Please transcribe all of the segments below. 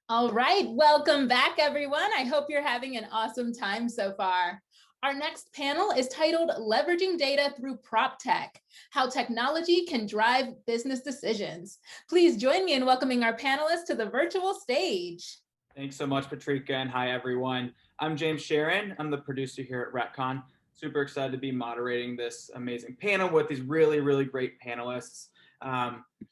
All right, welcome back, everyone. I hope you're having an awesome time so far. Our next panel is titled Leveraging Data Through PropTech, How Technology Can Drive Business Decisions. Please join me in welcoming our panelists to the virtual stage. Thanks so much, Patrika, and hi, everyone. I'm James Sharon. I'm the producer here at RetCon. Super excited to be moderating this amazing panel with these really great panelists.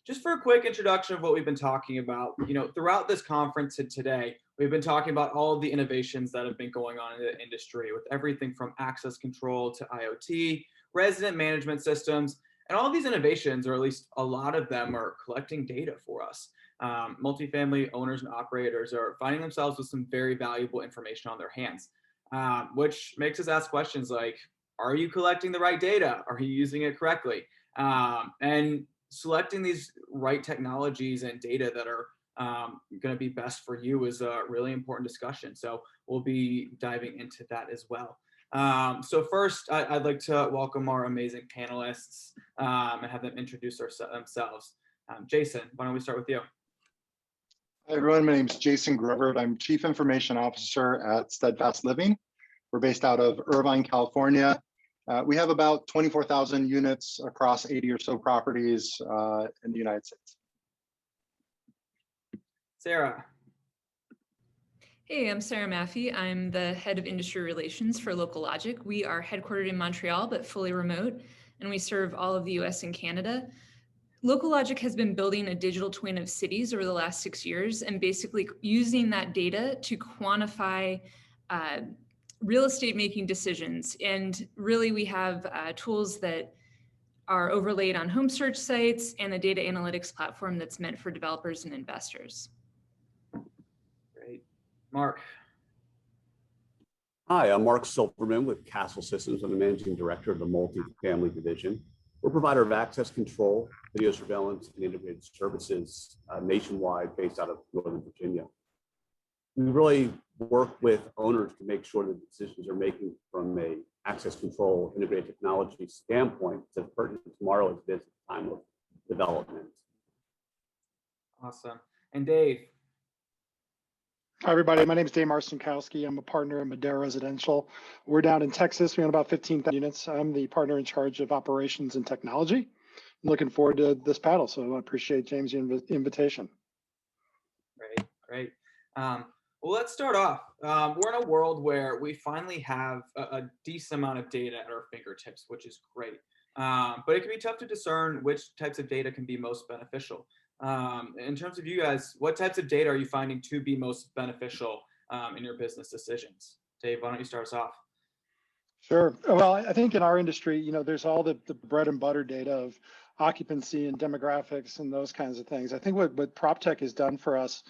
Just for a quick introduction of what we've been talking about, throughout this conference and today, we've been talking about all of the innovations that have been going on in the industry with everything from access control to IoT, resident management systems, and all of these innovations, or at least a lot of them, are collecting data for us. Multifamily owners and operators are finding themselves with some very valuable information on their hands, which makes us ask questions like, are you collecting the right data? Are you using it correctly? And selecting these right technologies and data that are going to be best for you is a really important discussion. So we'll be diving into that as well. So first, I'd like to welcome our amazing panelists and have them introduce themselves. Jason, why don't we start with you? Hi everyone, my name is Jason Grovert. I'm Chief Information Officer at Steadfast Living. We're based out of Irvine, California. We have about 24,000 units across 80 or so properties in the United States. Sara. Hey, I'm Sara Maffey. I'm the head of industry relations for Local Logic. We are headquartered in Montreal, but fully remote, and we serve all of the US and Canada. Local Logic has been building a digital twin of cities over the last 6 years and basically using that data to quantify real estate making decisions. And really we have tools that are overlaid on home search sites and a data analytics platform that's meant for developers and investors. Great. Marc. Hi, I'm Marc Silverman with Kastle Systems. I'm the managing director of the Multifamily division. We're a provider of access control, video surveillance, and integrated services nationwide based out of Northern Virginia. We really work with owners to make sure that decisions are making from a access control, integrated technology standpoint that's pertinent tomorrow as it is at the time of development. Awesome. And Dave. Hi, everybody. My name is Dave Marcinkowski. I'm a partner in Madera Residential. We're down in Texas. We own about 15,000 units. I'm the partner in charge of operations and technology. I'm looking forward to this panel, so I appreciate James' invitation. Great. Well, let's start off. We're in a world where we finally have a decent amount of data at our fingertips, which is great. But it can be tough to discern which types of data can be most beneficial. In terms of you guys, what types of data are you finding to be most beneficial in your business decisions? Dave, why don't you start us off? Sure. Well, I think in our industry, there's all the bread and butter data of occupancy and demographics and those kinds of things. I think what PropTech has done for us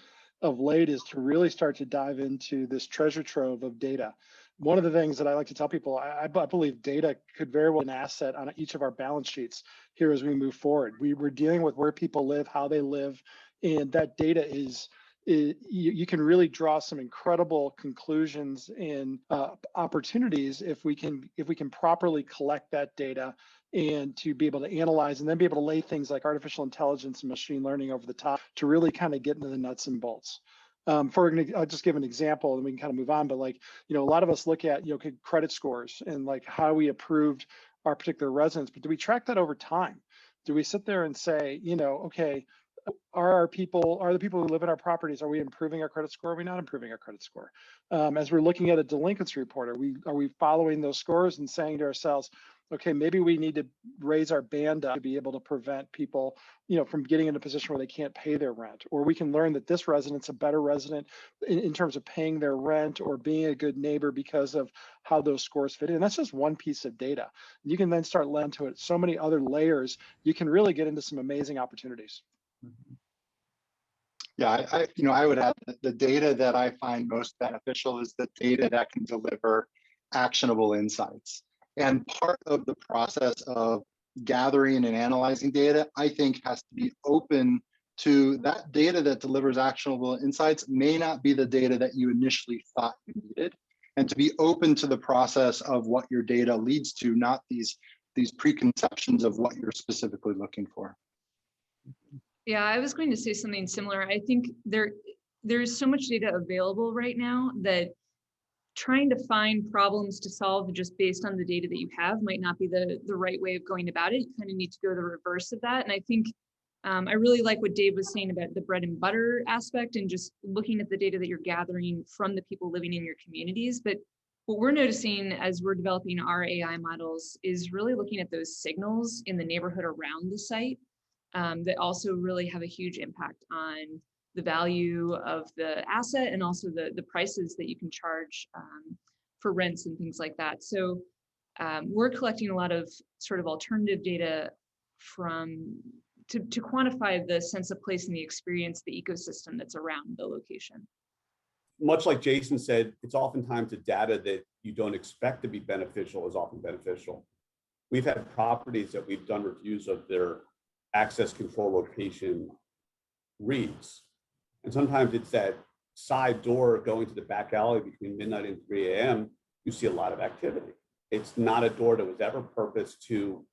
of late is to really start to dive into this treasure trove of data. One of the things that I like to tell people, I believe data could very well be an asset on each of our balance sheets here as we move forward. We're dealing with where people live, how they live, and that data you can really draw some incredible conclusions and opportunities if we can properly collect that data and to be able to analyze and then be able to lay things like artificial intelligence and machine learning over the top to really kind of get into the nuts and bolts. I'll just give an example and we can kind of move on, but a lot of us look at, credit scores and how we approved our particular residents, but do we track that over time? Do we sit there and say, okay, are the people who live in our properties, are we improving our credit score? Are we not improving our credit score? As we're looking at a delinquency report, are we following those scores and saying to ourselves, okay, maybe we need to raise our band up to be able to prevent people, from getting in a position where they can't pay their rent, or we can learn that this resident's a better resident in terms of paying their rent or being a good neighbor because of how those scores fit in. And that's just one piece of data. You can then start laying to it so many other layers. You can really get into some amazing opportunities. Yeah, I would add that the data that I find most beneficial is the data that can deliver actionable insights. And part of the process of gathering and analyzing data, I think, has to be open to that data that delivers actionable insights may not be the data that you initially thought you needed, and to be open to the process of what your data leads to, not these preconceptions of what you're specifically looking for. Yeah, I was going to say something similar. I think there's so much data available right now that trying to find problems to solve just based on the data that you have might not be the right way of going about it. You kind of need to go the reverse of that. And I think I really like what Dave was saying about the bread and butter aspect and just looking at the data that you're gathering from the people living in your communities. But what we're noticing as we're developing our AI models is really looking at those signals in the neighborhood around the site that also really have a huge impact on the value of the asset and also the prices that you can charge for rents and things like that. So we're collecting a lot of sort of alternative data to quantify the sense of place and the experience, the ecosystem that's around the location. Much like Jason said, it's oftentimes the data that you don't expect to be beneficial is often beneficial. We've had properties that we've done reviews of their access control location reads. And sometimes it's that side door going to the back alley between midnight and 3 a.m. You see a lot of activity. It's not a door that was ever purposed to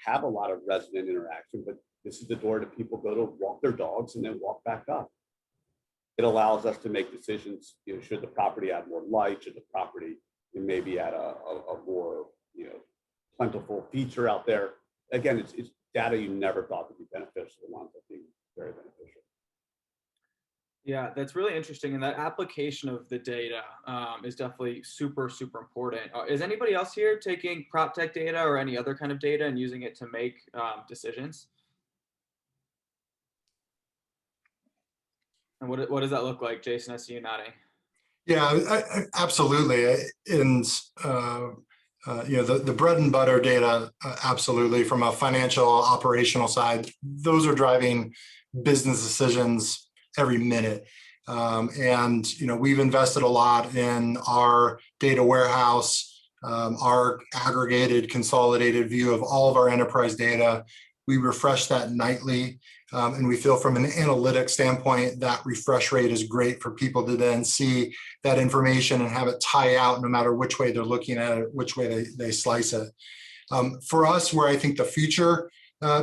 have a lot of resident interaction, but this is the door that people go to walk their dogs and then walk back up. It allows us to make decisions, should the property add more light, should the property maybe add a more, plentiful feature out there. Again, it's data you never thought would be beneficial, it winds up being very beneficial. Yeah, that's really interesting. And that application of the data is definitely super, super important. Is anybody else here taking PropTech data or any other kind of data and using it to make decisions? And what does that look like? Jason, I see you nodding. Yeah, absolutely. And, the bread and butter data, absolutely. From a financial operational side, those are driving business decisions every minute. We've invested a lot in our data warehouse, our aggregated, consolidated view of all of our enterprise data. We refresh that nightly. And we feel from an analytics standpoint, that refresh rate is great for people to then see that information and have it tie out no matter which way they're looking at it, which way they slice it. For us, where I think the future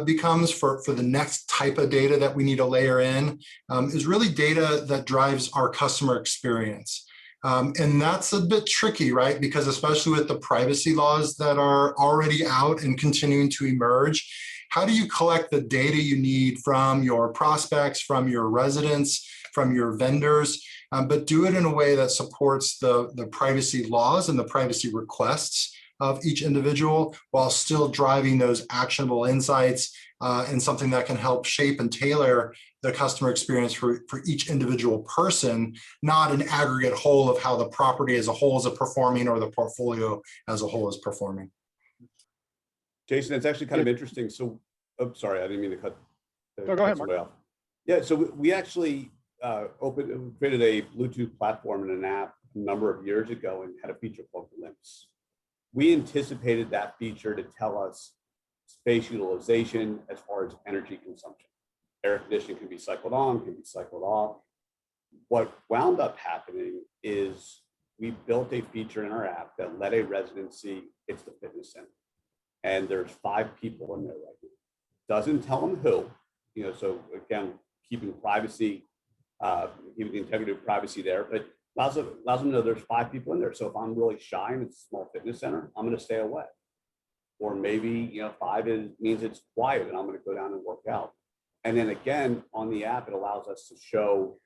becomes for the next type of data that we need to layer in is really data that drives our customer experience. And that's a bit tricky, right? Because especially with the privacy laws that are already out and continuing to emerge, how do you collect the data you need from your prospects, from your residents, from your vendors, but do it in a way that supports the privacy laws and the privacy requests of each individual while still driving those actionable insights and something that can help shape and tailor the customer experience for each individual person, not an aggregate whole of how the property as a whole is performing or the portfolio as a whole is performing. Jason, it's actually kind of interesting. So, oh, sorry, I didn't mean to cut. No, go ahead, Marc. Off. Yeah, so we actually created a Bluetooth platform and an app a number of years ago and had a feature called Glimpse. We anticipated that feature to tell us space utilization as far as energy consumption. Air conditioning can be cycled on, can be cycled off. What wound up happening is we built a feature in our app that let a resident see it's the fitness center. And there's 5 people in there right now. Doesn't tell them who, so again, keeping privacy, keeping the integrity of privacy there, but allows them to know there's 5 people in there. So if I'm really shy and it's a small fitness center, I'm going to stay away. Or maybe, 5 means it's quiet and I'm going to go down and work out. And then again, on the app, it allows us to show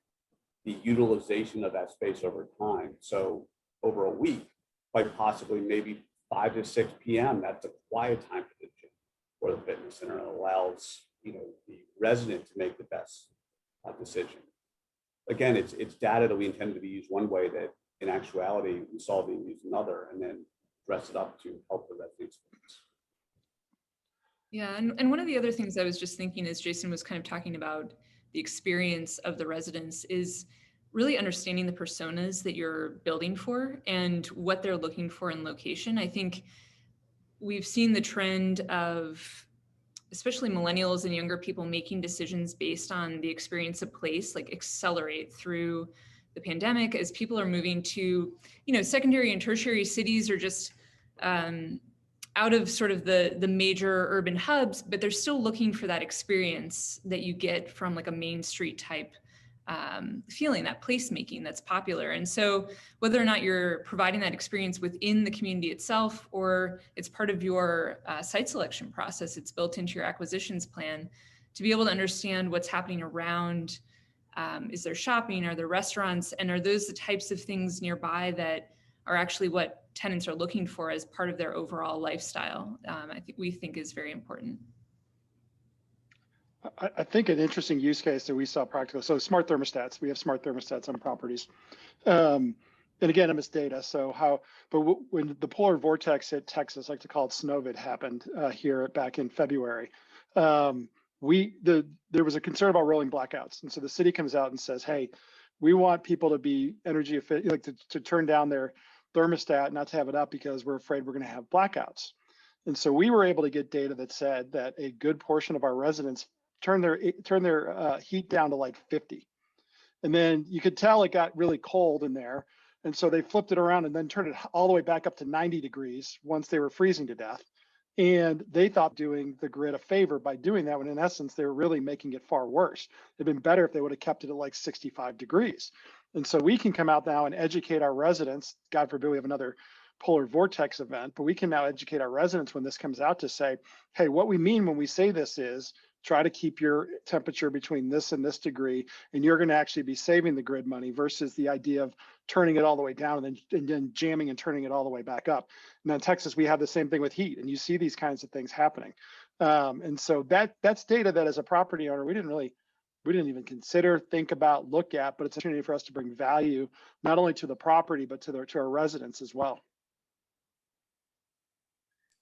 the utilization of that space over time. So over a week, quite possibly maybe 5 to 6 p.m., that's a quiet time for the gym or the fitness center. It allows, the resident to make the best decision. Again, it's data that we intended to be used one way that in actuality we saw being used another, and then dress it up to help the resident experience. Yeah, and one of the other things I was just thinking as Jason was kind of talking about the experience of the residents is really understanding the personas that you're building for and what they're looking for in location. I think we've seen the trend of especially millennials and younger people making decisions based on the experience of place, like accelerate through the pandemic as people are moving to, secondary and tertiary cities or just out of sort of the major urban hubs, but they're still looking for that experience that you get from like a Main Street type feeling, that placemaking that's popular. And so whether or not you're providing that experience within the community itself, or it's part of your site selection process, it's built into your acquisitions plan, to be able to understand what's happening around. Is there shopping? Are there restaurants? And are those the types of things nearby that are actually what tenants are looking for as part of their overall lifestyle? We think is very important. I think an interesting use case that we saw practical. So smart thermostats, we have smart thermostats on properties. And again, it's data. So when the polar vortex hit Texas, I like to call it Snowvid, happened here back in February, there was a concern about rolling blackouts. And so the city comes out and says, hey, we want people to be energy efficient, like to turn down their thermostat, not to have it up because we're afraid we're going to have blackouts. And so we were able to get data that said that a good portion of our residents turn their heat down to like 50. And then you could tell it got really cold in there. And so they flipped it around and then turned it all the way back up to 90 degrees once they were freezing to death. And they thought doing the grid a favor by doing that, when in essence, they were really making it far worse. It'd been better if they would have kept it at like 65 degrees. And so we can come out now and educate our residents. God forbid we have another polar vortex event, but we can now educate our residents when this comes out to say, hey, what we mean when we say this is try to keep your temperature between this and this degree, and you're going to actually be saving the grid money versus the idea of turning it all the way down and then jamming and turning it all the way back up. And in Texas, we have the same thing with heat, and you see these kinds of things happening. And so that's data that as a property owner, we didn't even consider, think about, look at, but it's an opportunity for us to bring value, not only to the property, but to our residents as well.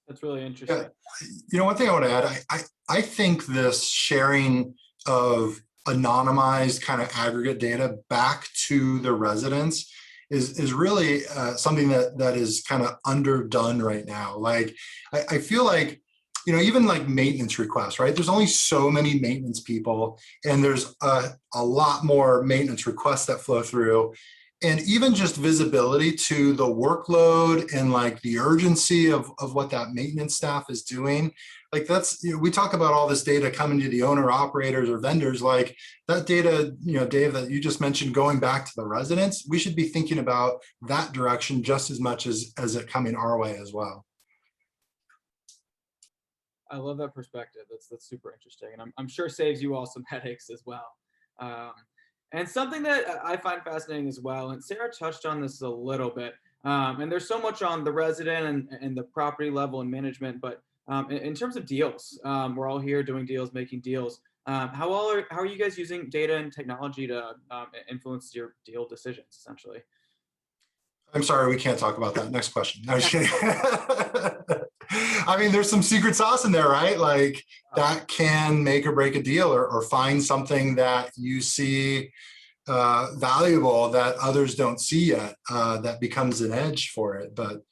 That's really interesting. Yeah. You know, one thing I want to add, I think this sharing of anonymized kind of aggregate data back to the residents is really something that is kind of underdone right now. Like, I feel like, you know, even like maintenance requests, right? There's only so many maintenance people, and there's a lot more maintenance requests that flow through. And even just visibility to the workload and like the urgency of what that maintenance staff is doing. Like that's, you know, we talk about all this data coming to the owner operators or vendors, like that data, you know, Dave, that you just mentioned going back to the residents, we should be thinking about that direction just as much as it coming our way as well. I love that perspective. That's super interesting. And I'm sure saves you all some headaches as well. And something that I find fascinating as well, and Sara touched on this a little bit, and there's so much on the resident and the property level and management, but in terms of deals, we're all here doing deals, making deals. How are you guys using data and technology to influence your deal decisions, essentially? I'm sorry, we can't talk about that. Next question. No, I'm just kidding. I mean, there's some secret sauce in there, right? Like that can make or break a deal, or find something that you see valuable that others don't see yet, that becomes an edge for it. But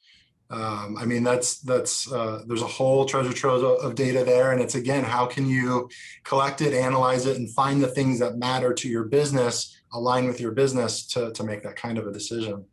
I mean, there's a whole treasure trove of data there. And it's, again, how can you collect it, analyze it, and find the things that matter to your business, align with your business to make that kind of a decision.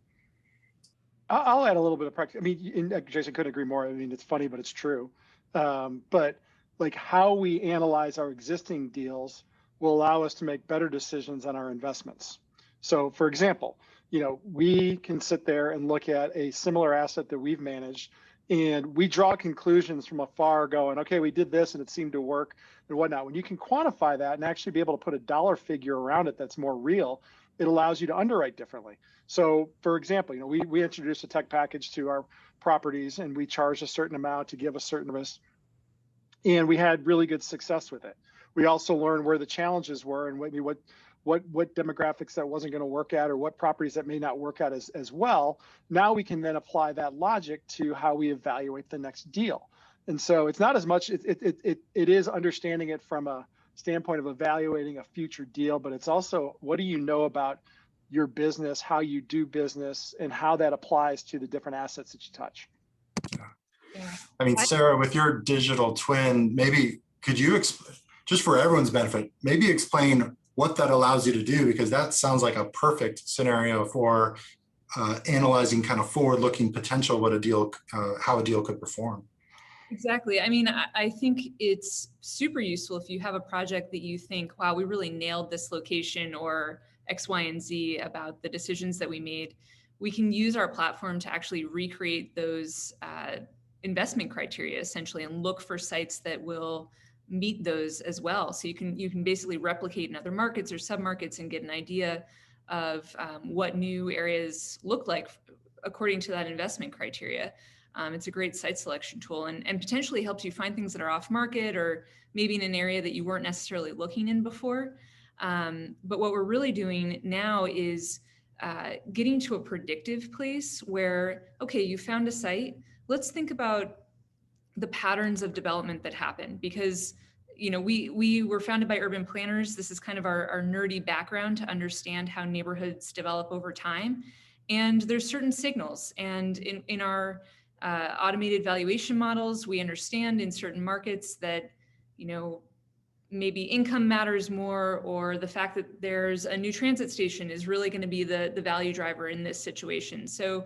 I'll add a little bit of practice. I mean, Jason couldn't agree more. I mean, it's funny, but it's true. But like how we analyze our existing deals will allow us to make better decisions on our investments. So for example, you know, we can sit there and look at a similar asset that we've managed, and we draw conclusions from afar going, okay, we did this and it seemed to work and whatnot. When you can quantify that and actually be able to put a dollar figure around it that's more real, it allows you to underwrite differently. So for example, you know, we introduced a tech package to our properties, and we charged a certain amount to give a certain risk, and we had really good success with it. We also learned where the challenges were and maybe what demographics that wasn't going to work at, or what properties that may not work out as well. Now we can then apply that logic to how we evaluate the next deal. And so it's not as much, it is understanding it from a standpoint of evaluating a future deal, but it's also, what do you know about your business, how you do business, and how that applies to the different assets that you touch. Yeah. I mean, Sara, with your digital twin, maybe could you, just for everyone's benefit, maybe explain what that allows you to do, because that sounds like a perfect scenario for analyzing kind of forward-looking potential, what a deal, how a deal could perform. Exactly. I mean, I think it's super useful if you have a project that you think, wow, we really nailed this location or X, Y, and Z about the decisions that we made. We can use our platform to actually recreate those investment criteria essentially and look for sites that will meet those as well. So you can basically replicate in other markets or submarkets and get an idea of what new areas look like according to that investment criteria. It's a great site selection tool and potentially helps you find things that are off market or maybe in an area that you weren't necessarily looking in before. But what we're really doing now is getting to a predictive place where, okay, you found a site. Let's think about the patterns of development that happen because we were founded by urban planners. This is kind of our nerdy background to understand how neighborhoods develop over time. And there's certain signals. And in our automated valuation models, we understand in certain markets that, maybe income matters more, or the fact that there's a new transit station is really going to be the value driver in this situation. So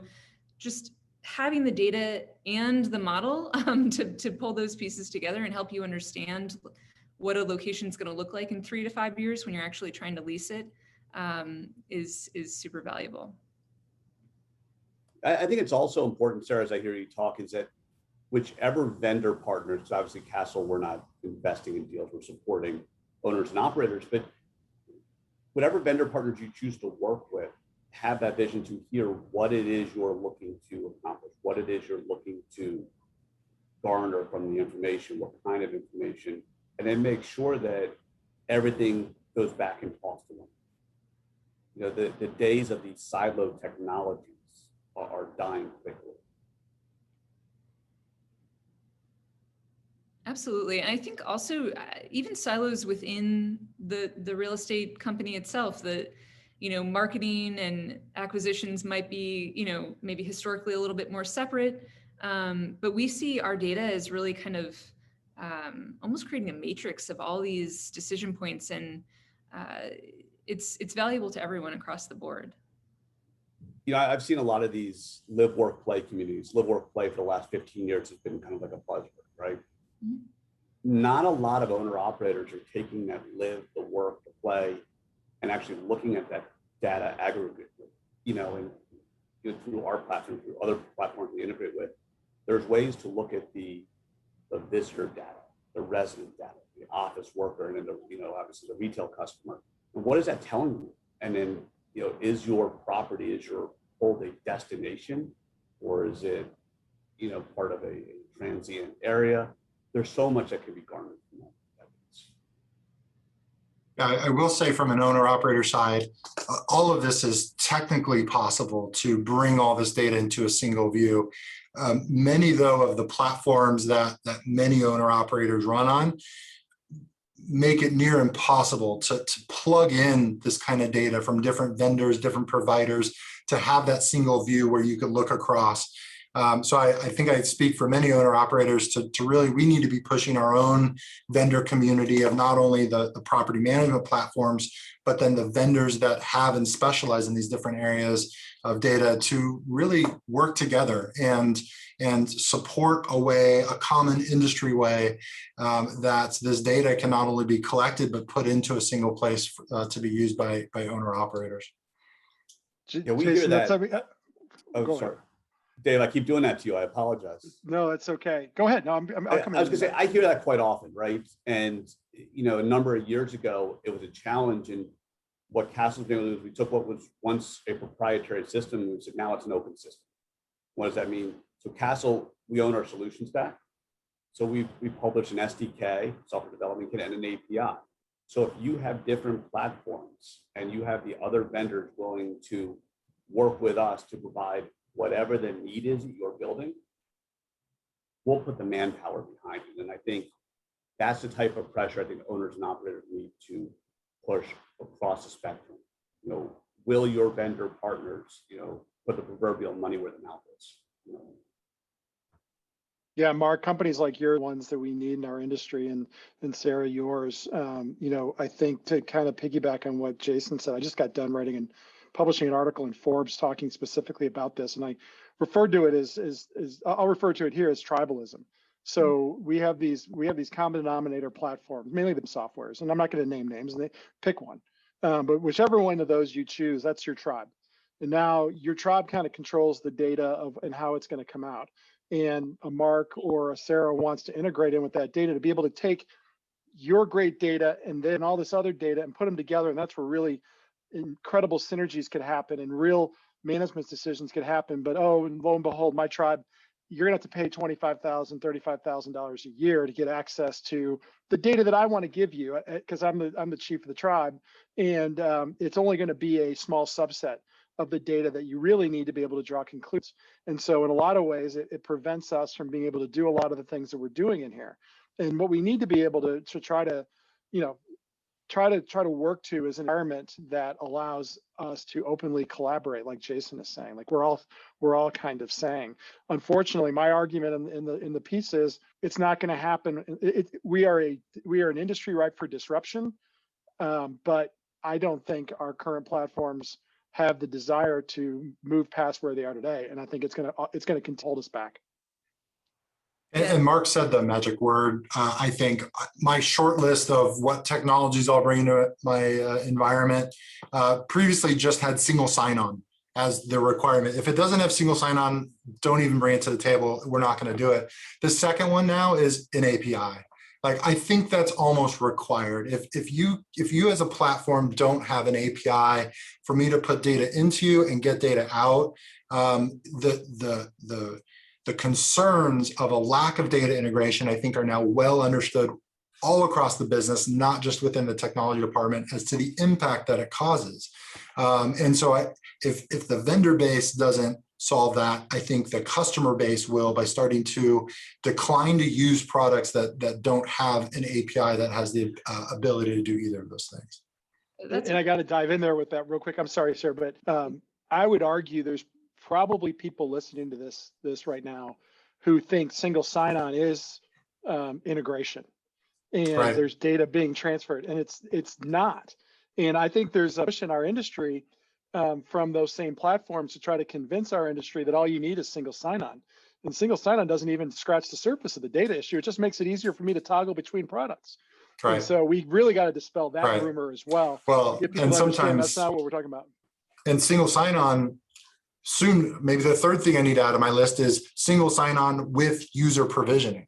just having the data and the model to pull those pieces together and help you understand what a location is going to look like in 3 to 5 years when you're actually trying to lease it is super valuable. I think it's also important, Sarah, as I hear you talk, is that whichever vendor partners, because obviously Kastle, we're not investing in deals, we're supporting owners and operators, but whatever vendor partners you choose to work with, have that vision to hear what it is you're looking to accomplish, what it is you're looking to garner from the information, what kind of information, and then make sure that everything goes back and talks to them. The days of these siloed technologies are dying quickly. Absolutely. And I think also even silos within the real estate company itself, that, marketing and acquisitions might be, maybe historically a little bit more separate. But we see our data as really kind of almost creating a matrix of all these decision points. And it's valuable to everyone across the board. I've seen a lot of these live, work, play communities. Live, work, play for the last 15 years has been kind of like a buzzword, right? Mm-hmm. Not a lot of owner operators are taking that live, the work, the play, and actually looking at that data aggregately, and through our platform, through other platforms we integrate with, there's ways to look at the visitor data, the resident data, the office worker, and then obviously the retail customer. And what is that telling you? And then, is your property, is your hold a destination, or is it, part of a transient area? There's so much that can be garnered from that. I will say from an owner operator side, all of this is technically possible to bring all this data into a single view. Many, though, of the platforms that many owner operators run on make it near impossible to plug in this kind of data from different vendors, different providers, to have that single view where you could look across. So I think I speak for many owner operators to really, we need to be pushing our own vendor community of not only the property management platforms, but then the vendors that have and specialize in these different areas of data to really work together and support a common industry way that this data can not only be collected, but put into a single place to be used by owner operators. Yeah, we hear that. Oh, sorry. Dave, I keep doing that to you. I apologize. No, that's okay. Go ahead. No, I'll come in. I was going to say, I hear that quite often, right? And, a number of years ago, it was a challenge. And what Kastle's doing is we took what was once a proprietary system and we said, now it's an open system. What does that mean? So Kastle, we own our solution stack. So we publish an SDK, software development kit, and an API. So if you have different platforms and you have the other vendors willing to work with us to provide whatever the need is that you're building, we'll put the manpower behind it. And I think that's the type of pressure I think owners and operators need to push across the spectrum. Will your vendor partners, put the proverbial money where the mouth is? Yeah, Marc, companies like your ones that we need in our industry, and Sara, yours. I think to kind of piggyback on what Jason said, I just got done writing and publishing an article in Forbes talking specifically about this, and I referred to it as I'll refer to it here as tribalism. So we have these common denominator platforms, mainly the softwares, and I'm not going to name names. And they pick one, but whichever one of those you choose, that's your tribe. And now your tribe kind of controls the data of and how it's going to come out. And a Marc or a Sara wants to integrate in with that data to be able to take your great data and then all this other data and put them together. And that's where really incredible synergies could happen and real management decisions could happen. But oh, and lo and behold, my tribe, you're gonna have to pay $25,000, $35,000 a year to get access to the data that I want to give you, because I'm the chief of the tribe, and it's only going to be a small subset of the data that you really need to be able to draw conclusions. And so in a lot of ways, it prevents us from being able to do a lot of the things that we're doing in here. And what we need to be able to try to, try to work to is an environment that allows us to openly collaborate, like Jason is saying, like we're all kind of saying. Unfortunately, my argument in the piece is it's not going to happen. We are an industry ripe for disruption, but I don't think our current platforms have the desire to move past where they are today, and I think it's going to hold us back. And Marc said the magic word. I think my short list of what technologies I'll bring into my environment previously just had single sign-on as the requirement. If it doesn't have single sign-on, don't even bring it to the table. We're not going to do it. The second one now is an API. Like, I think that's almost required. If you as a platform don't have an API for me to put data into and get data out, the concerns of a lack of data integration, I think, are now well understood all across the business, not just within the technology department, as to the impact that it causes. And so if the vendor base doesn't solve that, I think the customer base will, by starting to decline to use products that don't have an API that has the ability to do either of those things. And I got to dive in there with that real quick. I'm sorry, sir, but I would argue there's probably people listening to this right now who think single sign-on is integration, and right. There's data being transferred, and it's not. And I think there's a push in our industry from those same platforms to try to convince our industry that all you need is single sign-on. And single sign-on doesn't even scratch the surface of the data issue. It just makes it easier for me to toggle between products. Right. And so we really got to dispel that right. rumor as well. Well, and sometimes that's not what we're talking about. And single sign-on, soon, maybe the third thing I need out of my list is single sign-on with user provisioning.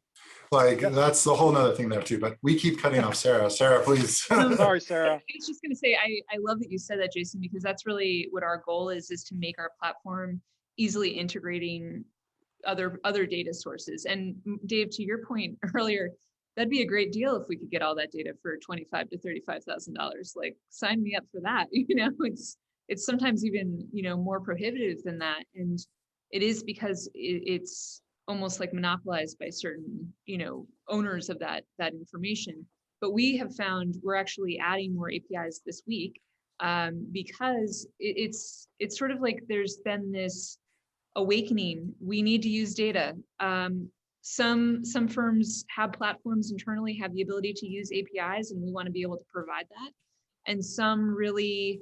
Like, yes. That's the whole nother thing there too, but we keep cutting off Sara. Sara, please. Sorry, Sara. I was just going to say, I love that you said that, Jason, because that's really what our goal is to make our platform easily integrating other data sources. And Dave, to your point earlier, that'd be a great deal if we could get all that data for $25,000 to $35,000. Like, sign me up for that. It's sometimes even, more prohibitive than that. And it is because it's almost like monopolized by certain, owners of that information. But we have found we're actually adding more APIs this week because it's sort of like there's been this awakening. We need to use data. Some firms have platforms internally, have the ability to use APIs, and we want to be able to provide that. And some really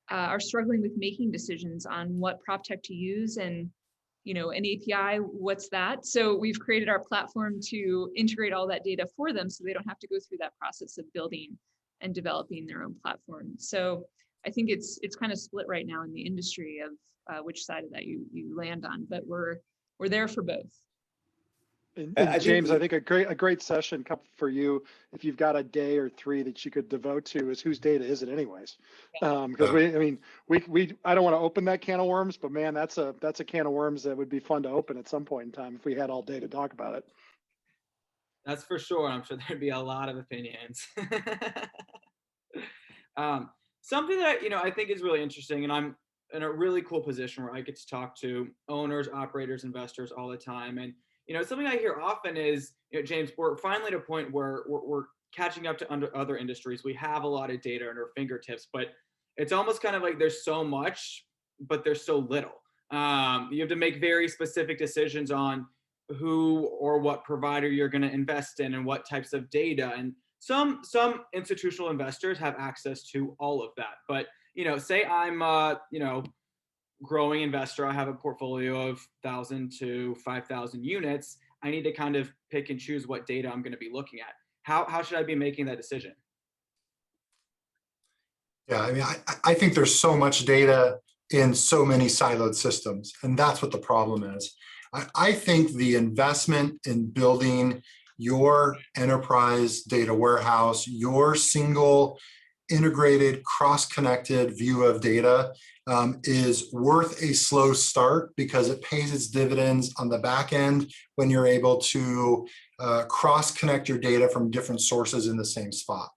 are struggling with making decisions on what PropTech to use, and an API, what's that? So we've created our platform to integrate all that data for them, so they don't have to go through that process of building and developing their own platform. So I think it's kind of split right now in the industry of which side of that you land on, but we're there for both. And James, I think a great session for you, if you've got a day or three that you could devote to, is whose data is it anyways? Because I don't want to open that can of worms, but man, that's a can of worms that would be fun to open at some point in time if we had all day to talk about it. That's for sure. I'm sure there'd be a lot of opinions. Something that I think is really interesting, and I'm in a really cool position where I get to talk to owners, operators, investors all the time, and something I hear often is, James, we're finally at a point where we're catching up to other industries. We have a lot of data at our fingertips, but it's almost kind of like there's so much, but there's so little. You have to make very specific decisions on who or what provider you're going to invest in and what types of data. And some institutional investors have access to all of that. But, say I'm, growing investor, I have a portfolio of 1,000 to 5,000 units. I need to kind of pick and choose what data I'm going to be looking at. How should I be making that decision? Yeah, I mean, I think there's so much data in so many siloed systems, and that's what the problem is. I think the investment in building your enterprise data warehouse, your single integrated, cross-connected view of data is worth a slow start because it pays its dividends on the back end when you're able to cross-connect your data from different sources in the same spot.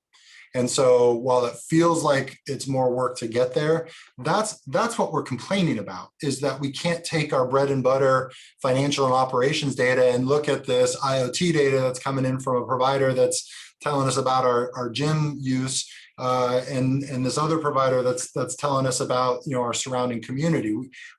And so while it feels like it's more work to get there, that's what we're complaining about, is that we can't take our bread and butter financial and operations data and look at this IoT data that's coming in from a provider that's telling us about our gym use and this other provider that's telling us about our surrounding community.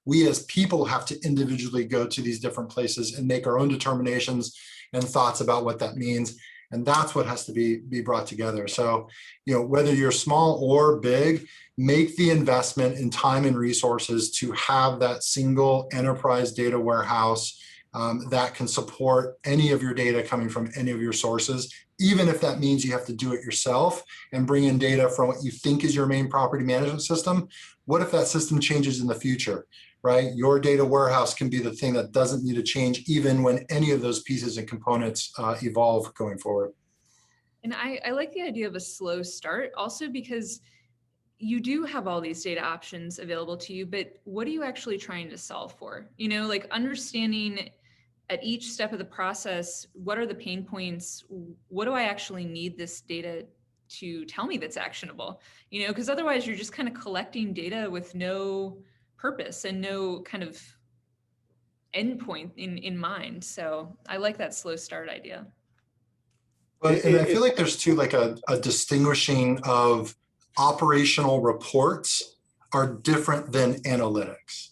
We as people have to individually go to these different places and make our own determinations and thoughts about what that means. And that's what has to be brought together. So, whether you're small or big, make the investment in time and resources to have that single enterprise data warehouse that can support any of your data coming from any of your sources, even if that means you have to do it yourself and bring in data from what you think is your main property management system. What if that system changes in the future? Right? Your data warehouse can be the thing that doesn't need to change even when any of those pieces and components evolve going forward. And I like the idea of a slow start also because you do have all these data options available to you, but what are you actually trying to solve for? Like understanding at each step of the process, what are the pain points? What do I actually need this data to tell me that's actionable? Because otherwise you're just kind of collecting data with no purpose and no kind of endpoint in mind. So I like that slow start idea. But and I feel like there's too like a distinguishing of operational reports are different than analytics.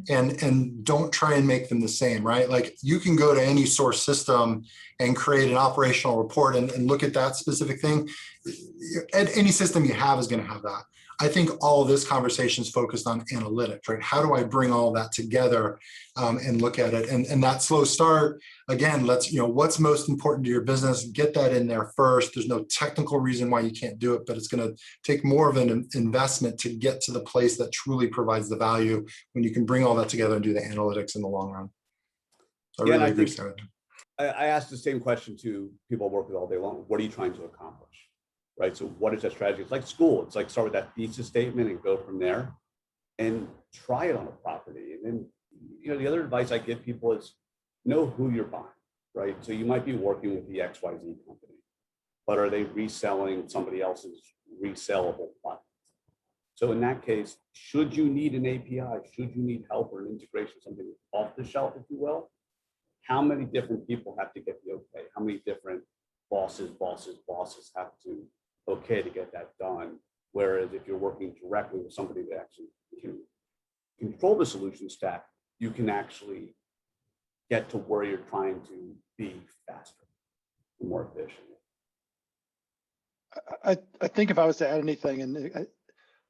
And don't try and make them the same, right? Like you can go to any source system and create an operational report and look at that specific thing. Any system you have is going to have that. I think all of this conversation is focused on analytics, right? How do I bring all that together and look at it? And that slow start, again, what's most important to your business, get that in there first. There's no technical reason why you can't do it, but it's going to take more of an investment to get to the place that truly provides the value when you can bring all that together and do the analytics in the long run. So I really agree, Sarah. I asked the same question to people I work with all day long. What are you trying to accomplish? Right. So what is that strategy? It's like school. It's like start with that thesis statement and go from there and try it on a property. And then, the other advice I give people is know who you're buying, right? So you might be working with the XYZ company, but are they reselling somebody else's resellable product? So in that case, should you need an API, should you need help or an integration, something off the shelf, if you will, how many different people have to get the okay? How many different bosses have to okay to get that done? Whereas if you're working directly with somebody that actually can control the solution stack, you can actually get to where you're trying to be faster, more efficient. I think if I was to add anything, and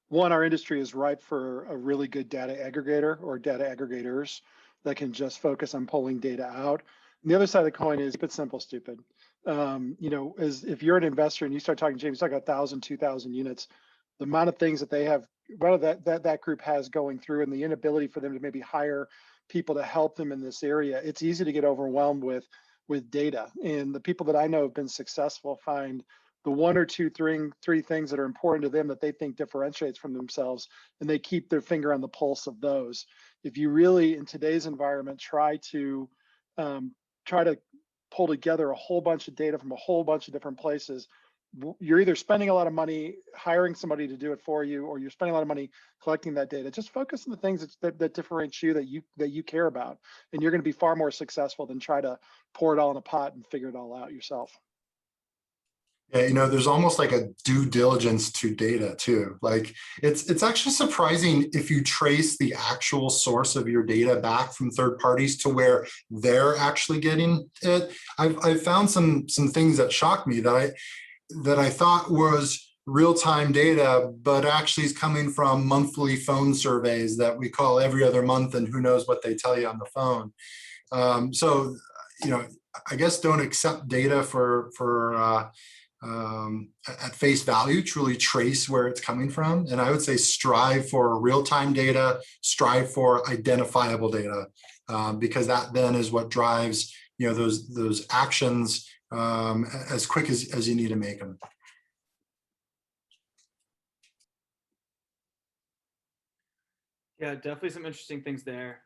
one, our industry is ripe for a really good data aggregator or data aggregators that can just focus on pulling data out. And the other side of the coin is keep it simple, stupid. As if you're an investor and you start talking, James, talk about 1,000, 2,000 units, the amount of things that they have, that group has going through, and the inability for them to maybe hire people to help them in this area, it's easy to get overwhelmed with data. And the people that I know have been successful find the one or two, three things that are important to them that they think differentiates from themselves, and they keep their finger on the pulse of those. If you really, in today's environment, try to pull together a whole bunch of data from a whole bunch of different places, you're either spending a lot of money hiring somebody to do it for you, or you're spending a lot of money collecting that data. Just focus on the things that differentiate you, that you care about, and you're going to be far more successful than try to pour it all in a pot and figure it all out yourself. Yeah, there's almost like a due diligence to data too. Like it's actually surprising if you trace the actual source of your data back from third parties to where they're actually getting it. I've found some things that shocked me that I thought was real-time data, but actually is coming from monthly phone surveys that we call every other month, and who knows what they tell you on the phone. So I guess, don't accept data at face value, truly trace where it's coming from. And I would say strive for real-time data, strive for identifiable data, because that then is what drives, those actions as quick as you need to make them. Yeah, definitely some interesting things there.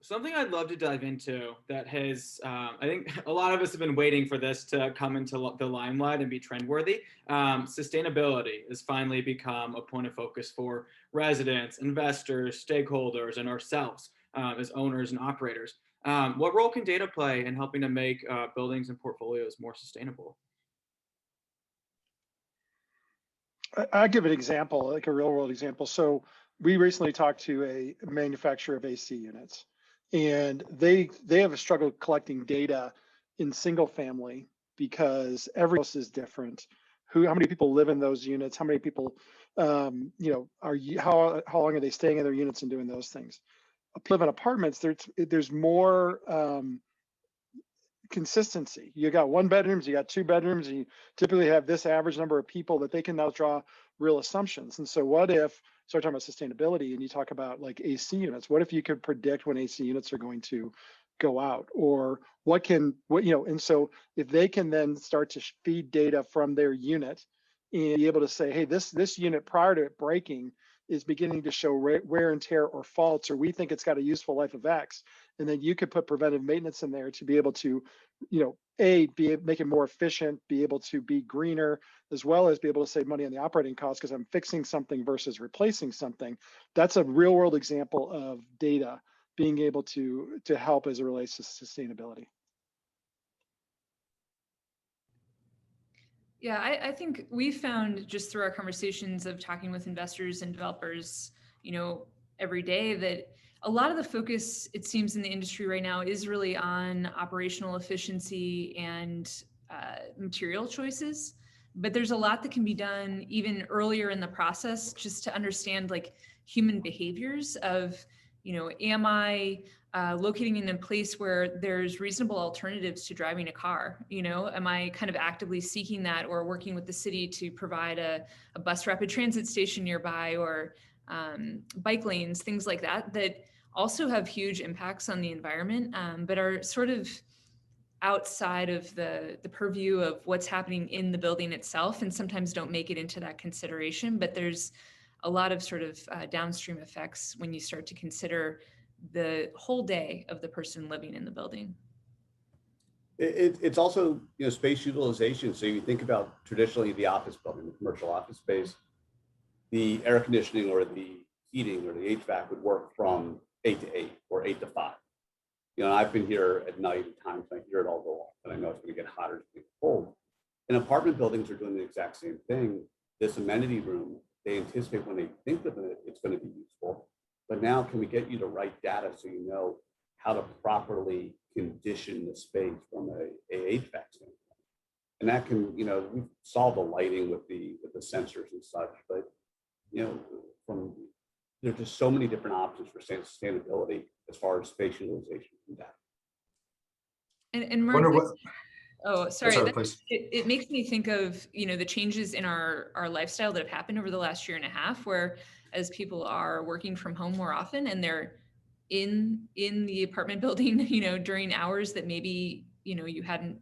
Something I'd love to dive into that has, I think a lot of us have been waiting for this to come into the limelight and be trendworthy. Sustainability has finally become a point of focus for residents, investors, stakeholders, and ourselves as owners and operators. What role can data play in helping to make buildings and portfolios more sustainable? I'll give an example, like a real world example. So we recently talked to a manufacturer of AC units, and they have a struggle collecting data in single family because every house is different. How many people live in those units? How many people, how long are they staying in their units and doing those things? Live in apartments, there's more consistency. You got 1 bedrooms, you got 2 bedrooms, and you typically have this average number of people that they can now draw real assumptions. And so what if, start talking about sustainability and you talk about like AC units, what if you could predict when AC units are going to go out, or and so if they can then start to feed data from their unit and be able to say, hey, this unit prior to it breaking is beginning to show wear and tear or faults, or we think it's got a useful life of X. And then you could put preventive maintenance in there to be able to, make it more efficient, be able to be greener, as well as be able to save money on the operating costs because I'm fixing something versus replacing something. That's a real world example of data being able to help as it relates to sustainability. Yeah, I think we found just through our conversations of talking with investors and developers, every day, that a lot of the focus, it seems, in the industry right now is really on operational efficiency and material choices. But there's a lot that can be done even earlier in the process just to understand like human behaviors of, am I locating in a place where there's reasonable alternatives to driving a car? Am I kind of actively seeking that, or working with the city to provide a bus rapid transit station nearby, or bike lanes, things like that also have huge impacts on the environment, but are sort of outside of the purview of what's happening in the building itself, and sometimes don't make it into that consideration. But there's a lot of sort of downstream effects when you start to consider the whole day of the person living in the building. It's also, space utilization. So you think about traditionally the office building, the commercial office space, the air conditioning or the heating or the HVAC would work from 8 to 8 or 8 to 5. I've been here at night at times, and I hear it all go off, and I know it's going to get hotter, it's going to get cold. And apartment buildings are doing the exact same thing. This amenity room, they anticipate when they think of it, it's going to be useful. But now, can we get you the right data so you know how to properly condition the space from a HVAC standpoint? And that can, we've solved the lighting with the sensors and such, but there's just so many different options for sustainability as far as space utilization and data. And Marc, sorry, it makes me think of, the changes in our lifestyle that have happened over the last year and a half, where as people are working from home more often and they're in the apartment building, during hours that maybe, you hadn't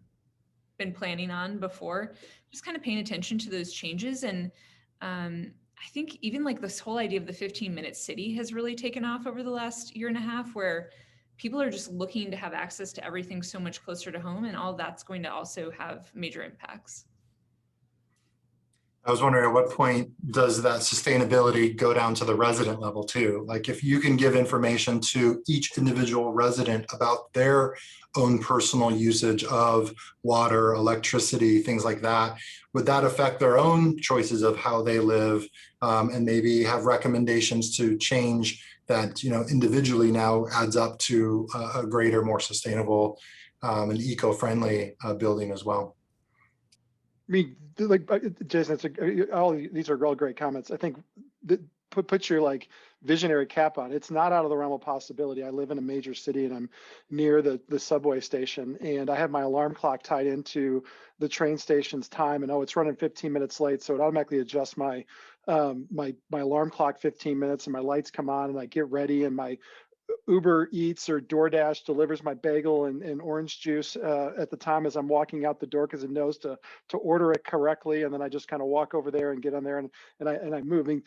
been planning on before, just kind of paying attention to those changes. And I think even like this whole idea of the 15-minute city has really taken off over the last year and a half, where people are just looking to have access to everything so much closer to home, and all that's going to also have major impacts. I was wondering, at what point does that sustainability go down to the resident level too? Like, if you can give information to each individual resident about their own personal usage of water, electricity, things like that, would that affect their own choices of how they live, and maybe have recommendations to change that, individually now adds up to a greater, more sustainable and eco-friendly building as well? I mean, like Jason, all these are all great comments. I think that put your like visionary cap on. It's not out of the realm of possibility. I live in a major city and I'm near the subway station, and I have my alarm clock tied into the train station's time, and it's running 15 minutes late, so it automatically adjusts my my alarm clock 15 minutes, and my lights come on, and I get ready, and my Uber Eats or DoorDash delivers my bagel and orange juice at the time as I'm walking out the door, because it knows to order it correctly, and then I just kind of walk over there and get on there and I move. I mean,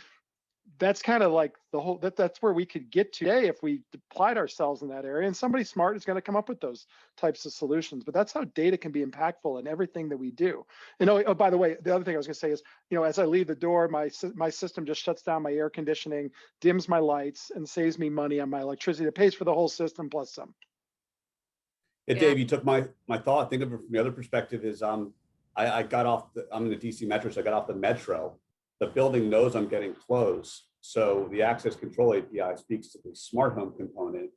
that's kind of like the whole that's where we could get today if we applied ourselves in that area, and somebody smart is going to come up with those types of solutions. But that's how data can be impactful in everything that we do. And oh, by the way, the other thing I was going to say is, as I leave the door, my system just shuts down my air conditioning, dims my lights, and saves me money on my electricity. It pays for the whole system plus some. Yeah, Dave, you took my thought. Think of it from the other perspective is I got off I'm in the DC Metro, so I got off the Metro. The building knows I'm getting close. So the access control API speaks to the smart home component.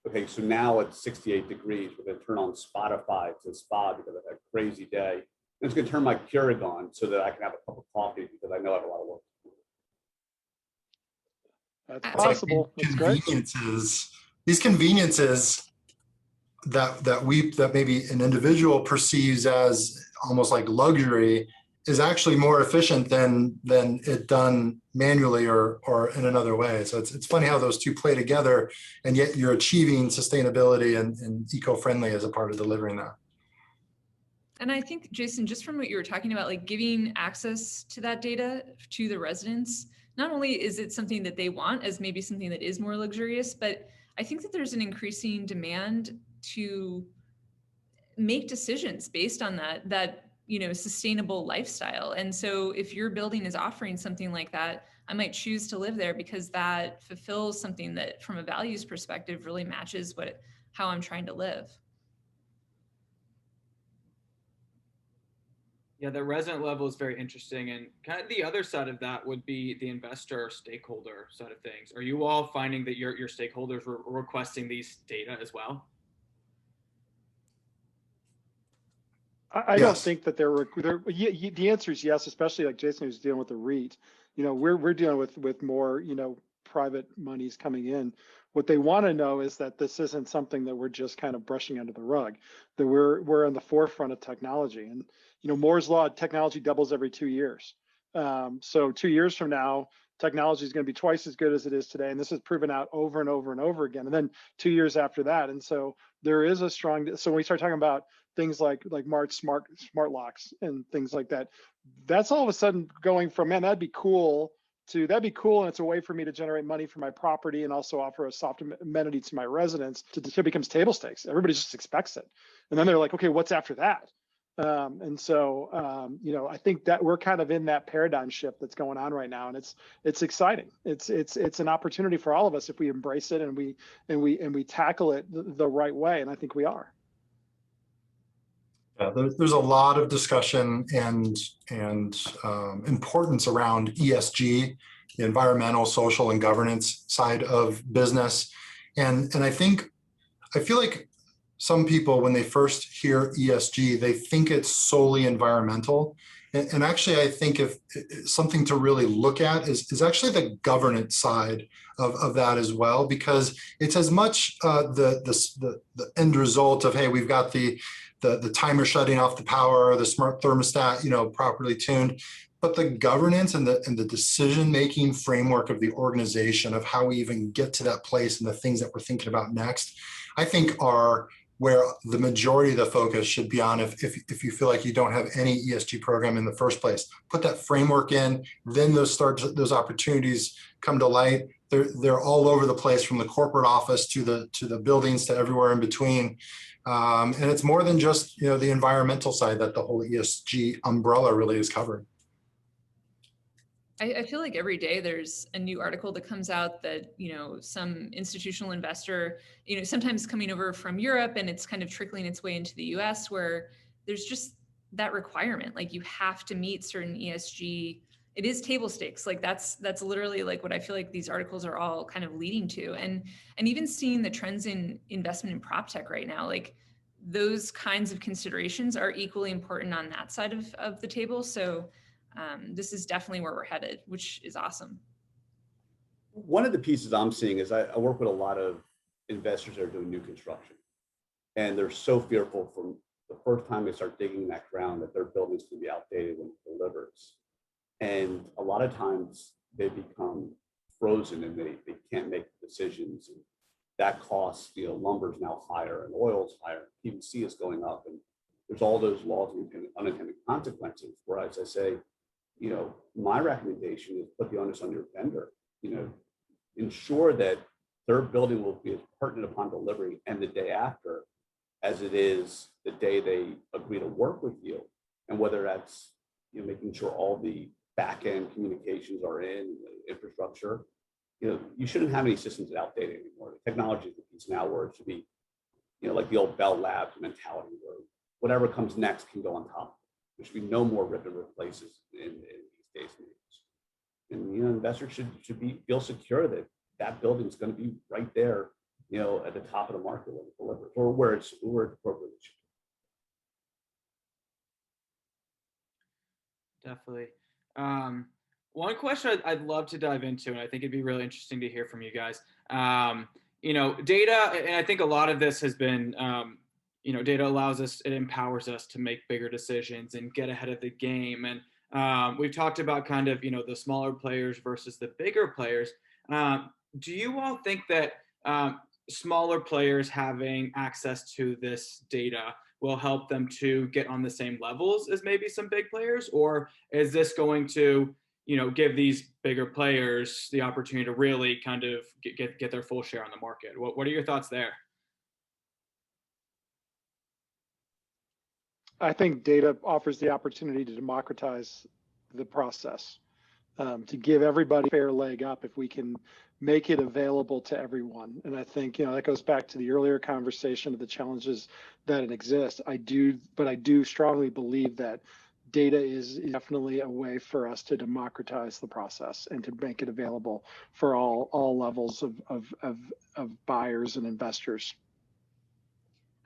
Okay, so now it's 68 degrees. We're going to turn on Spotify to spa because I've had a crazy day. And it's going to turn my Keurig on so that I can have a cup of coffee because I know I have a lot of work to do. That's possible. That's great. These conveniences that maybe an individual perceives as almost like luxury is actually more efficient than it done manually or in another way. So it's funny how those two play together, and yet you're achieving sustainability and eco-friendly as a part of delivering that. And I think, Jason, just from what you were talking about, like giving access to that data to the residents, not only is it something that they want as maybe something that is more luxurious, but I think that there's an increasing demand to make decisions based on that sustainable lifestyle. And so if your building is offering something like that, I might choose to live there because that fulfills something that from a values perspective really matches how I'm trying to live. Yeah, the resident level is very interesting. And kind of the other side of that would be the investor stakeholder side of things. Are you all finding that your stakeholders were requesting these data as well? I don't think that the answer is yes, especially like Jason who's dealing with the REIT. We're dealing with more, private monies coming in. What they want to know is that this isn't something that we're just kind of brushing under the rug, that we're on the forefront of technology. And, Moore's Law, technology doubles every 2 years. So 2 years from now, technology is going to be twice as good as it is today. And this is proven out over and over and over again. And then 2 years after that. And so there is a strong, so when we start talking about things like Marc smart locks and things like that, that's all of a sudden going from, man, that'd be cool, and it's a way for me to generate money for my property and also offer a soft amenity to my residents, to becomes table stakes. Everybody just expects it. And then they're like, okay, what's after that? And so, I think that we're kind of in that paradigm shift that's going on right now, and it's exciting. It's an opportunity for all of us if we embrace it and we tackle it the right way, and I think we are. Yeah, there's a lot of discussion and importance around ESG, the environmental, social, and governance side of business, and I feel like some people, when they first hear ESG, they think it's solely environmental. And actually, I think if something to really look at is actually the governance side of that as well, because it's as much the end result of, hey, we've got the timer shutting off the power, the smart thermostat, properly tuned, but the governance and the decision-making framework of the organization of how we even get to that place and the things that we're thinking about next, I think are where the majority of the focus should be on. If you feel like you don't have any ESG program in the first place, put that framework in, then those opportunities come to light. They're all over the place, from the corporate office to the buildings to everywhere in between. And it's more than just the environmental side that the whole ESG umbrella really is covering. I feel like every day there's a new article that comes out that, some institutional investor, sometimes coming over from Europe, and it's kind of trickling its way into the US, where there's just that requirement, like you have to meet certain ESG. It is table stakes. Like that's literally like what I feel like these articles are all kind of leading to. And even seeing the trends in investment in PropTech right now, like those kinds of considerations are equally important on that side of the table. So this is definitely where we're headed, which is awesome. one of the pieces I'm seeing is I work with a lot of investors that are doing new construction, and they're so fearful from the first time they start digging in that ground that their building's going to be outdated when it delivers. And a lot of times they become frozen and they can't make decisions. And that costs, lumber's now higher and oil's higher, PVC is going up, and there's all those laws and unintended consequences. Whereas I say, my recommendation is put the onus on your vendor, ensure that their building will be as pertinent upon delivery and the day after as it is the day they agree to work with you. And whether that's making sure all the back-end communications are in the infrastructure, you shouldn't have any systems outdated anymore. The technology is the piece now where it should be, like the old Bell Labs mentality where whatever comes next can go on top. There should be no more rip and replaces in these days and age. And investors should feel secure that that building is going to be right there, at the top of the market when it delivers, or where it's appropriate. Definitely. One question I'd love to dive into, and I think it'd be really interesting to hear from you guys. Data, and I think a lot of this has been, data allows us, it empowers us to make bigger decisions and get ahead of the game. And we've talked about kind of, the smaller players versus the bigger players. Do you all think that smaller players having access to this data will help them to get on the same levels as maybe some big players? Or is this going to, give these bigger players the opportunity to really kind of get their full share on the market? What are your thoughts there? I think data offers the opportunity to democratize the process, to give everybody a fair leg up if we can make it available to everyone. And I think, that goes back to the earlier conversation of the challenges that exist. I do strongly believe that data is definitely a way for us to democratize the process and to make it available for all levels of buyers and investors.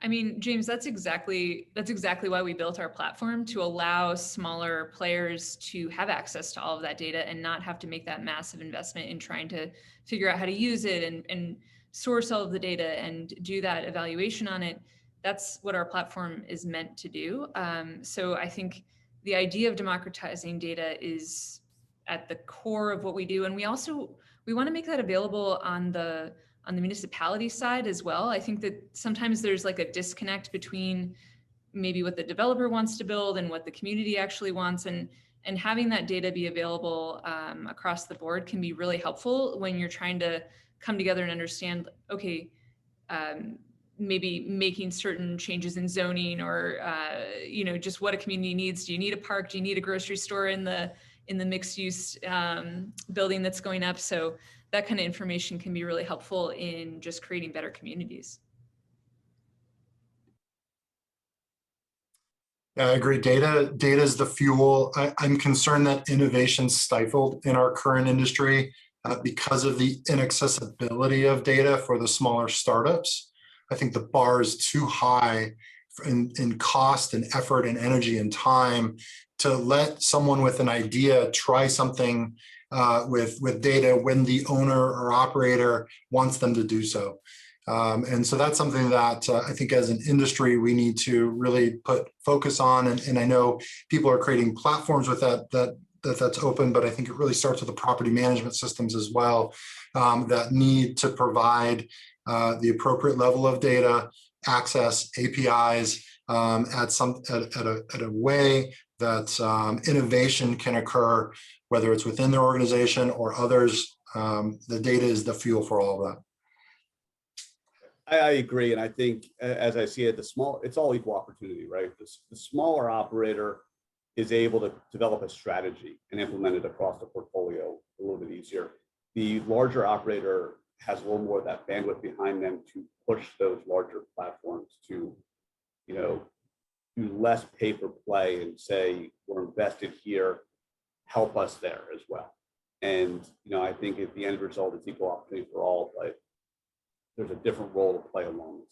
I mean, James, that's exactly why we built our platform, to allow smaller players to have access to all of that data and not have to make that massive investment in trying to figure out how to use it and source all of the data and do that evaluation on it. That's what our platform is meant to do. So I think the idea of democratizing data is at the core of what we do. And we want to make that available on the municipality side as well. I think that sometimes there's like a disconnect between maybe what the developer wants to build and what the community actually wants. And having that data be available across the board can be really helpful when you're trying to come together and understand, okay, maybe making certain changes in zoning or, just what a community needs. Do you need a park? Do you need a grocery store in the mixed use building that's going up? So that kind of information can be really helpful in just creating better communities. Yeah, I agree. Data is the fuel. I'm concerned that innovation's stifled in our current industry because of the inaccessibility of data for the smaller startups. I think the bar is too high in cost and effort and energy and time to let someone with an idea try something with data when the owner or operator wants them to do so. And so that's something that I think as an industry, we need to really put focus on. And I know people are creating platforms with that's open, but I think it really starts with the property management systems as well that need to provide the appropriate level of data, access, APIs at a way that innovation can occur, whether it's within their organization or others. The data is the fuel for all of that. I agree, and I think, as I see it, it's all equal opportunity, right? The smaller operator is able to develop a strategy and implement it across the portfolio a little bit easier. The larger operator has a little more of that bandwidth behind them to push those larger platforms to, do less pay for play and say, we're invested here, help us there as well. And, I think at the end result, it's equal opportunity for all, but there's a different role to play along this.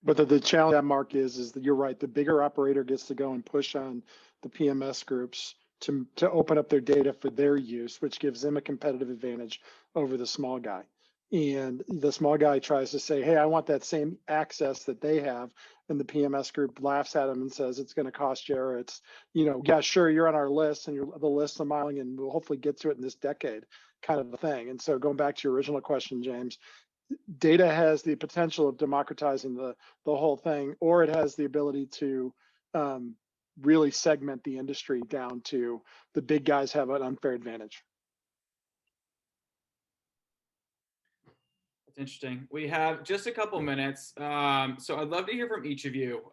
But the challenge that Marc is that you're right. The bigger operator gets to go and push on the PMS groups to open up their data for their use, which gives them a competitive advantage over the small guy. And the small guy tries to say, hey, I want that same access that they have. And the PMS group laughs at him and says, it's going to cost you, or it's, yeah, sure, you're on our list and you're the list of miling and we'll hopefully get to it in this decade kind of a thing. And so going back to your original question, James, data has the potential of democratizing the whole thing, or it has the ability to really segment the industry down to the big guys have an unfair advantage. That's interesting. We have just a couple minutes. So I'd love to hear from each of you.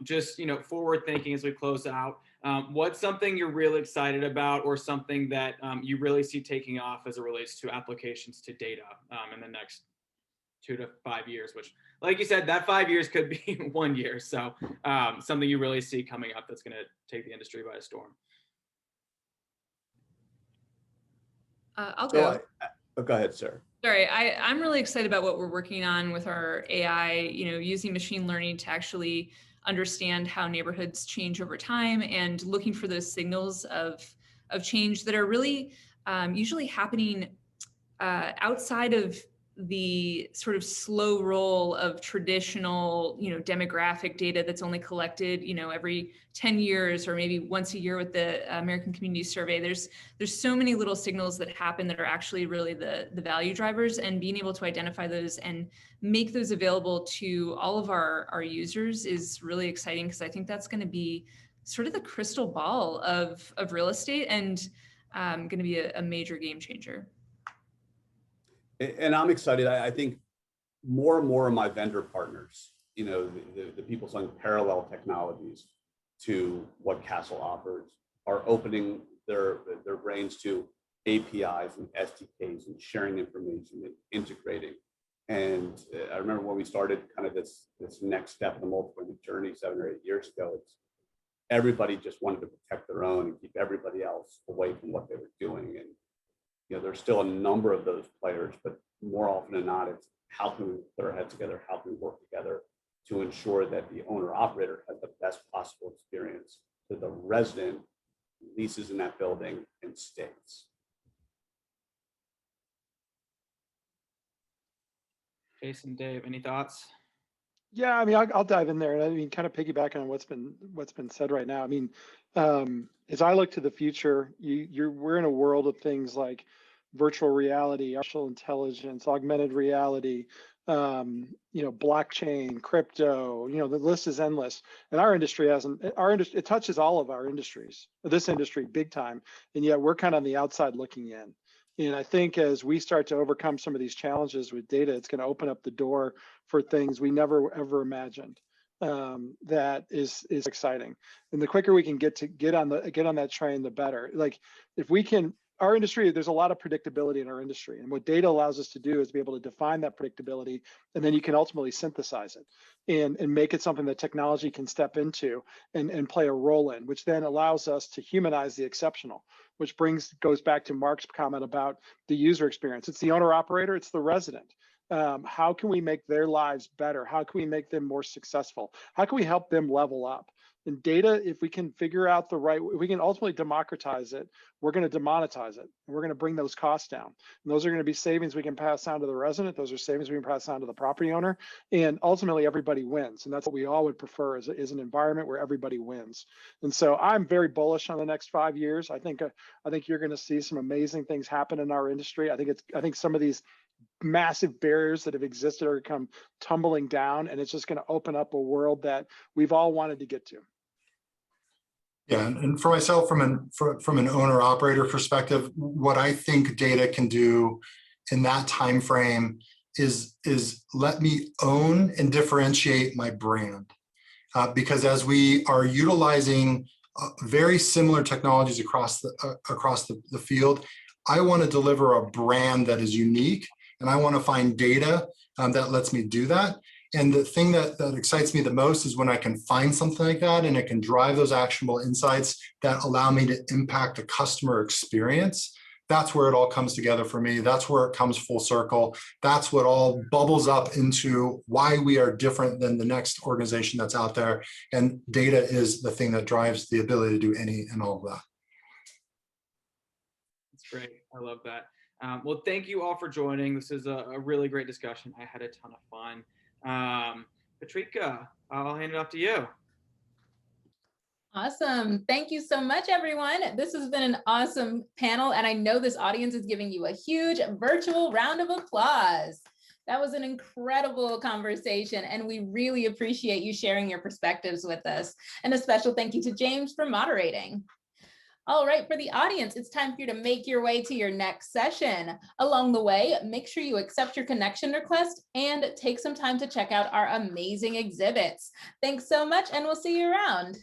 Just, forward thinking as we close out. What's something you're really excited about, or something that you really see taking off as it relates to applications to data in the next 2 to 5 years, which, like you said, that 5 years could be 1 year. So something you really see coming up that's going to take the industry by storm. I'll go. Go ahead, Sarah. Sorry, I'm really excited about what we're working on with our AI, using machine learning to actually understand how neighborhoods change over time and looking for those signals of change that are really usually happening outside of the sort of slow roll of traditional, demographic data that's only collected, every 10 years or maybe once a year with the American Community Survey. There's so many little signals that happen that are actually really the value drivers, and being able to identify those and make those available to all of our users is really exciting, because I think that's going to be sort of the crystal ball of real estate, and going to be a major game changer. And I'm excited. I think more and more of my vendor partners, the people selling parallel technologies to what Kastle offers, are opening their brains to APIs and SDKs and sharing information and integrating. And I remember when we started kind of this next step in the multifamily journey 7 or 8 years ago, everybody just wanted to protect their own and keep everybody else away from what they were doing. And there's still a number of those players, but more often than not, it's how can we put our heads together, how can we work together to ensure that the owner operator has the best possible experience, that the resident leases in that building and stays. Jason, Dave, any thoughts? Yeah, I mean, I'll dive in there. And I mean, kind of piggyback on what's been said right now. I mean, as I look to the future, we're in a world of things like virtual reality, artificial intelligence, augmented reality, blockchain, crypto. The list is endless. And our industry it touches all of our industries. This industry, big time, and yet we're kind of on the outside looking in. And I think as we start to overcome some of these challenges with data, it's going to open up the door for things we never ever imagined. That is exciting. And the quicker we can get on that train, the better. Like if we can, our industry, there's a lot of predictability in our industry, and what data allows us to do is be able to define that predictability, and then you can ultimately synthesize it and make it something that technology can step into and play a role in, which then allows us to humanize the exceptional, which goes back to Marc's comment about the user experience. It's the owner operator, it's the resident. How can we make their lives better? How can we make them more successful? How can we help them level up? And data, if we can figure out we can ultimately democratize it, we're going to demonetize it. And we're going to bring those costs down. And those are going to be savings we can pass on to the resident. Those are savings we can pass on to the property owner. And ultimately, everybody wins. And that's what we all would prefer is an environment where everybody wins. And so I'm very bullish on the next 5 years. I think you're going to see some amazing things happen in our industry. I think some of these massive barriers that have existed are going to come tumbling down, and it's just going to open up a world that we've all wanted to get to. Yeah, and for myself, from an owner operator perspective, what I think data can do in that time frame is let me own and differentiate my brand, because as we are utilizing very similar technologies across the field, I want to deliver a brand that is unique, and I want to find data that lets me do that. And the thing that excites me the most is when I can find something like that and it can drive those actionable insights that allow me to impact the customer experience. That's where it all comes together for me. That's where it comes full circle. That's what all bubbles up into why we are different than the next organization that's out there. And data is the thing that drives the ability to do any and all of that. Great. I love that. Well, thank you all for joining. This is a really great discussion. I had a ton of fun. Patrika, I'll hand it off to you. Awesome. Thank you so much, everyone. This has been an awesome panel, and I know this audience is giving you a huge virtual round of applause. That was an incredible conversation, and we really appreciate you sharing your perspectives with us. And a special thank you to James for moderating. All right, for the audience, it's time for you to make your way to your next session. Along the way, make sure you accept your connection request and take some time to check out our amazing exhibits. Thanks so much, and we'll see you around.